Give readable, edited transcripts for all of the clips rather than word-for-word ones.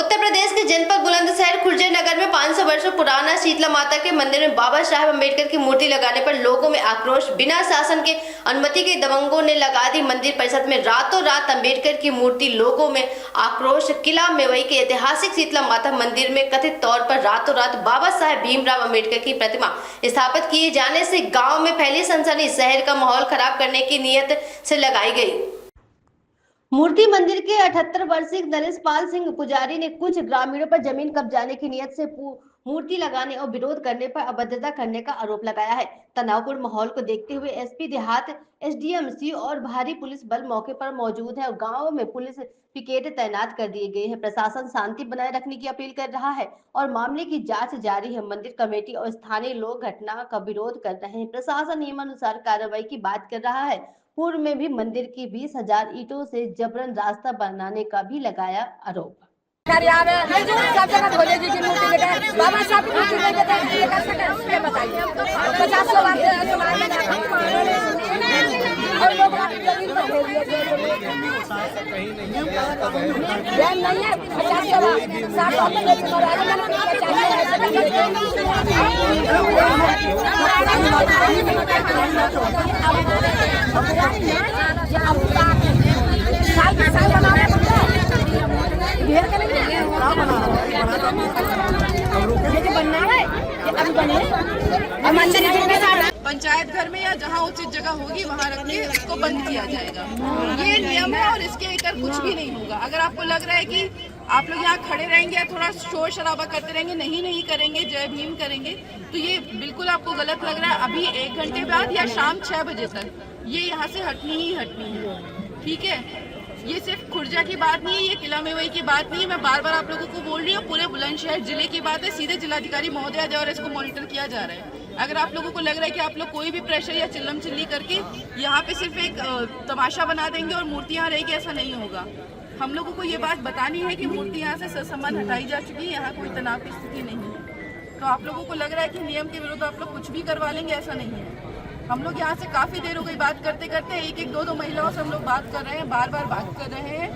उत्तर प्रदेश के जनपद बुलंदशहर खुर्जा नगर में 500 वर्षों पुराना शीतला माता के मंदिर में बाबा साहेब अम्बेडकर की मूर्ति लगाने पर लोगों में आक्रोश। बिना शासन के अनुमति के दबंगों ने लगा दी मंदिर परिसर में रातों रात अम्बेडकर की मूर्ति। लोगों में आक्रोश। किला मेवई के ऐतिहासिक शीतला माता मंदिर में कथित तौर पर रातों रात बाबा साहेब भीमराव अम्बेडकर की प्रतिमा स्थापित किए जाने से गाँव में फैली सनसनी। शहर का माहौल खराब करने की नीयत से लगाई गई मूर्ति मंदिर के 78 वर्षीय नरेश पाल सिंह पुजारी ने कुछ ग्रामीणों पर जमीन कब्जाने की नियत से मूर्ति लगाने और विरोध करने पर अभद्रता करने का आरोप लगाया है। तनावपूर्ण माहौल को देखते हुए एसपी देहात, एसडीएमसी और भारी पुलिस बल मौके पर मौजूद है और गाँव में पुलिस पिकेट तैनात कर दिए गए हैं। प्रशासन शांति बनाए रखने की अपील कर रहा है और मामले की जांच जारी है। मंदिर कमेटी और स्थानीय लोग घटना का विरोध कर रहे हैं। प्रशासन नियमानुसार कार्रवाई की बात कर रहा है। पूर्व में भी मंदिर की 20,000 ईंटों से जबरन रास्ता बनाने का भी लगाया आरोप। बाबा साहब की मूर्ति लेके कर सके ये बताइए। 50 और लोग जमीन पर दे दिए नहीं है 50 साहब पंचायत घर में या जहाँ उचित जगह होगी वहाँ रख के इसको बंद किया जाएगा। ये नियम है और इसके इतर कुछ भी नहीं होगा। अगर आपको लग रहा है कि आप लोग यहाँ खड़े रहेंगे या थोड़ा शोर शराबा करते रहेंगे, नहीं करेंगे, जय भीम करेंगे, तो ये बिल्कुल आपको गलत लग रहा है। अभी 1 घंटे बाद या शाम 6 बजे तक ये यहाँ से हटनी है। ठीक है, ये सिर्फ खुर्जा की बात नहीं है, ये किला मेवई की बात नहीं है। मैं बार बार आप लोगों को बोल रही हूँ, पूरे बुलंदशहर जिले की बात है। सीधे जिलाधिकारी महोदय द्वारा इसको मॉनिटर किया जा रहा है। अगर आप लोगों को लग रहा है कि आप लोग कोई भी प्रेशर या चिल्लम चिल्ली करके यहाँ पे सिर्फ एक तमाशा बना देंगे और मूर्ति यहाँ रहेगी, ऐसा नहीं होगा। हम लोगों को ये बात बतानी है कि मूर्ति यहाँ से ससम्मान हटाई जा चुकी है, यहाँ कोई तनाव की स्थिति नहीं है। तो आप लोगों को लग रहा है कि नियम के विरुद्ध आप लोग कुछ भी करवा लेंगे, ऐसा नहीं है। हम लोग यहाँ से काफ़ी देर हो गई बात करते करते, एक दो महिलाओं से हम लोग बात कर रहे हैं, बार बात कर रहे हैं।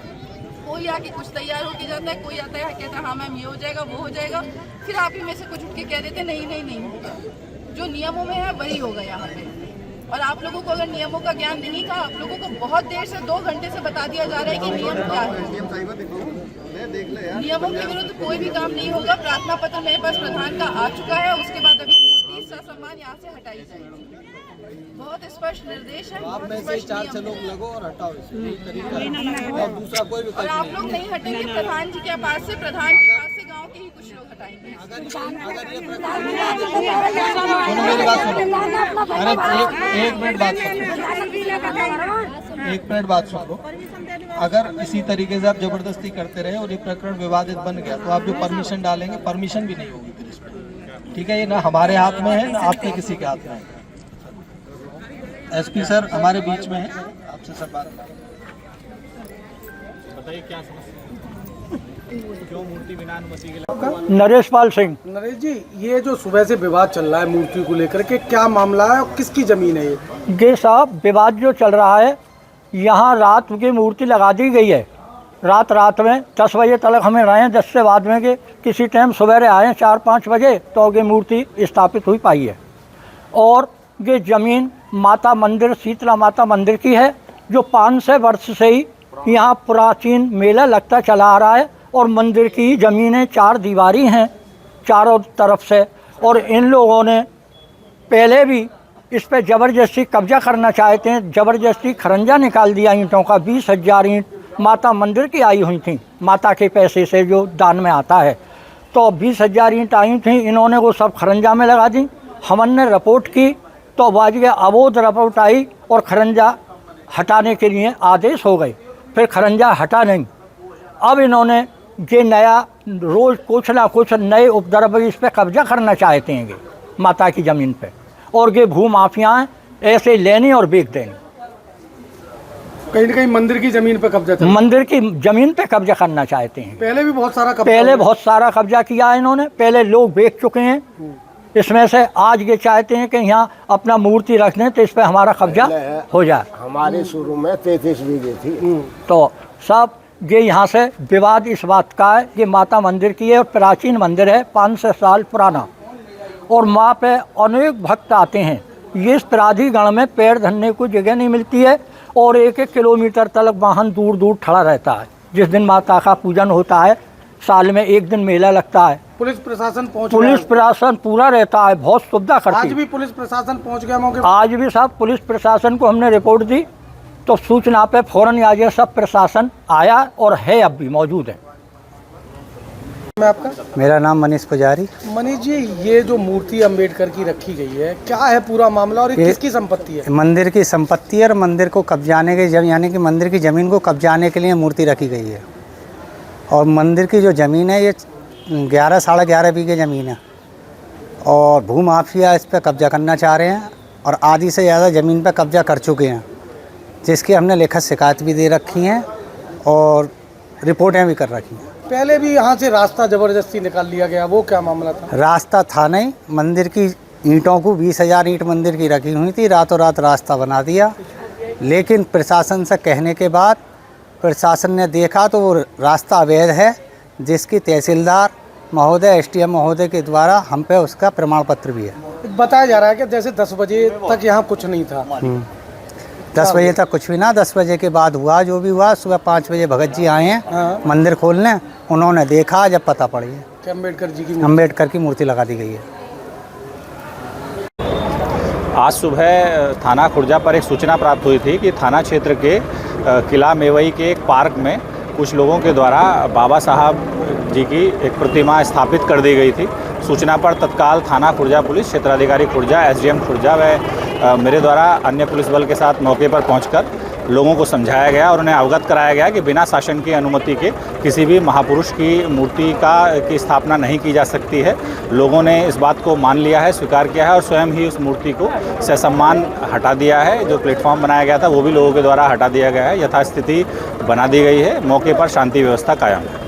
कोई आके कुछ तैयार होके जाता है, कोई आता है कहता है हाँ मैम ये हो जाएगा, वो हो जाएगा, फिर आप ही में से कुछ उठ के कह देते नहीं होगा। जो नियमों में है वही होगा यहाँ पे। और आप लोगों को अगर नियमों का ज्ञान नहीं था, आप लोगों को बहुत देर से 2 घंटे से बता दिया जा रहा है कि नियम क्या है। नियमों के विरुद्ध कोई भी काम नहीं होगा। प्रार्थना पत्र मेरे पास प्रधान का आ चुका है, उसके बाद अभी मूर्ति ससम्मान यहाँ से हटाई जाएगी। बहुत स्पष्ट निर्देश है। आप में से 4 लोग लगो और हटाओ और दूसरा कोई भी। और आप लोग नहीं हटेंगे प्रधान जी के पास से, प्रधान के पास से गांव के ही कुछ लोग हटाएंगे। एक मिनट बात सुनो। अगर इसी तरीके से आप जबरदस्ती करते रहे और ये प्रकरण विवादित बन गया तो आप जो परमिशन डालेंगे, परमिशन भी नहीं होगी फिर इसमें। ठीक है, ये ना हमारे हाथ में है ना आपके किसी के हाथ में है। एसपी सर हमारे बीच में है, आपसे सब बात बताइए क्या समस्या, क्यों मूर्ति बिना अनुमति के? नरेश पाल सिंह। नरेश जी, ये जो सुबह से विवाद चल रहा है मूर्ति को लेकर के, क्या मामला है और किसकी जमीन है ये साहब विवाद जो चल रहा है, यहाँ रात की मूर्ति लगा दी गई है। रात में 10 बजे तक हमें रहे हैं, 10 से बाद में के किसी टाइम सवेरे आए 4-5 बजे तो ये मूर्ति स्थापित हुई पाई है। और ये ज़मीन माता मंदिर, शीतला माता मंदिर की है, जो 500 वर्ष से ही यहाँ प्राचीन मेला लगता चला आ रहा है। और मंदिर की ज़मीनें 4 दीवारी हैं चारों तरफ से, और इन लोगों ने पहले भी इस पे ज़बरदस्ती कब्जा करना चाहते हैं। ज़बरदस्ती खरंजा निकाल दिया ईंटों का। 20,000 ईंट माता मंदिर की आई हुई थी, माता के पैसे से जो दान में आता है। तो 20,000 ईंट आई थी, इन्होंने वो सब खरंजा में लगा दी। हमने रिपोर्ट की तो वाजिब अवैध रिपोर्ट आई और खरंजा हटाने के लिए आदेश हो गए। फिर खरंजा हटा नहीं। अब इन्होंने ये नया रोज़ कुछ ना कुछ नए उपद्रव इस पर कब्जा करना चाहते हैं माता की ज़मीन पे। और ये भू माफियाएँ ऐसे लेनी और बेच देंगे। कहीं न कहीं मंदिर की जमीन पे कब्जा था। मंदिर की जमीन पे कब्जा करना चाहते हैं। पहले भी बहुत सारा कब्जा किया है इन्होंने। पहले लोग बेच चुके हैं। इसमें से आज ये चाहते हैं कि यहाँ अपना मूर्ति रख दें तो इस पे हमारा कब्जा हो जाए। हमारे शुरू में 33 बीघे थी। तो सब ये यहाँ से विवाद इस बात का है, ये माता मंदिर की है और प्राचीन मंदिर है, 500 साल पुराना, और वहाँ पे अनेक भक्त आते हैं। ये इस प्राधिकरण में पैर धरने को जगह नहीं मिलती है और 1-1 किलोमीटर तक वाहन दूर दूर खड़ा रहता है। जिस दिन माता का पूजन होता है, साल में 1 दिन मेला लगता है। पुलिस प्रशासन पहुंच पुलिस प्रशासन पूरा रहता है, बहुत सुविधा करती है। आज भी पुलिस प्रशासन पहुंच गया मौके पर? आज भी सब पुलिस प्रशासन को हमने रिपोर्ट दी तो सूचना पे फौरन आज सब प्रशासन आया और है, अब भी मौजूद है। मैं आपका? मेरा नाम मनीष पुजारी। मनीष जी, ये जो मूर्ति अंबेडकर की रखी गई है, क्या है पूरा मामला और ये किसकी संपत्ति है? मंदिर की संपत्ति है और मंदिर को कब्जाने के यानी कि मंदिर की ज़मीन को कब्जाने के लिए मूर्ति रखी गई है। और मंदिर की जो ज़मीन है ये 11 साढ़े 11 बीघे ज़मीन है और भूमाफिया इस पर कब्जा करना चाह रहे हैं और आधी से ज़्यादा ज़मीन पर कब्जा कर चुके हैं, जिसकी हमने लिखित शिकायत भी दे रखी हैं और रिपोर्टें भी कर रखी हैं। पहले भी यहाँ से रास्ता जबरदस्ती निकाल लिया गया, वो क्या मामला था? रास्ता था नहीं, मंदिर की ईंटों को 20,000 ईंट मंदिर की रखी हुई थी, रातों रात रास्ता बना दिया। लेकिन प्रशासन से कहने के बाद प्रशासन ने देखा तो वो रास्ता अवैध है, जिसकी तहसीलदार महोदय, SDM महोदय के द्वारा हम पे उसका प्रमाण पत्र भी है। बताया जा रहा है कि जैसे 10 बजे तक यहाँ कुछ नहीं था। 10 बजे तक कुछ भी ना, 10 बजे के बाद हुआ जो भी हुआ। सुबह 5 बजे भगत जी आए हैं मंदिर खोलने, उन्होंने देखा जब पता पड़ी है कि अम्बेडकर की मूर्ति लगा दी गई है। आज सुबह थाना खुर्जा पर एक सूचना प्राप्त हुई थी कि थाना क्षेत्र के किला मेवई के एक पार्क में कुछ लोगों के द्वारा बाबा साहब जी की एक प्रतिमा स्थापित कर दी गई थी। सूचना पर तत्काल थाना खुर्जा पुलिस, क्षेत्राधिकारी खुर्जा, SDM खुर्जा व मेरे द्वारा अन्य पुलिस बल के साथ मौके पर पहुंचकर लोगों को समझाया गया और उन्हें अवगत कराया गया कि बिना शासन की अनुमति के किसी भी महापुरुष की मूर्ति की स्थापना नहीं की जा सकती है। लोगों ने इस बात को मान लिया है, स्वीकार किया है और स्वयं ही उस मूर्ति को ससम्मान हटा दिया है। जो प्लेटफॉर्म बनाया गया था वो भी लोगों के द्वारा हटा दिया गया है। यथास्थिति बना दी गई है। मौके पर शांति व्यवस्था कायम है।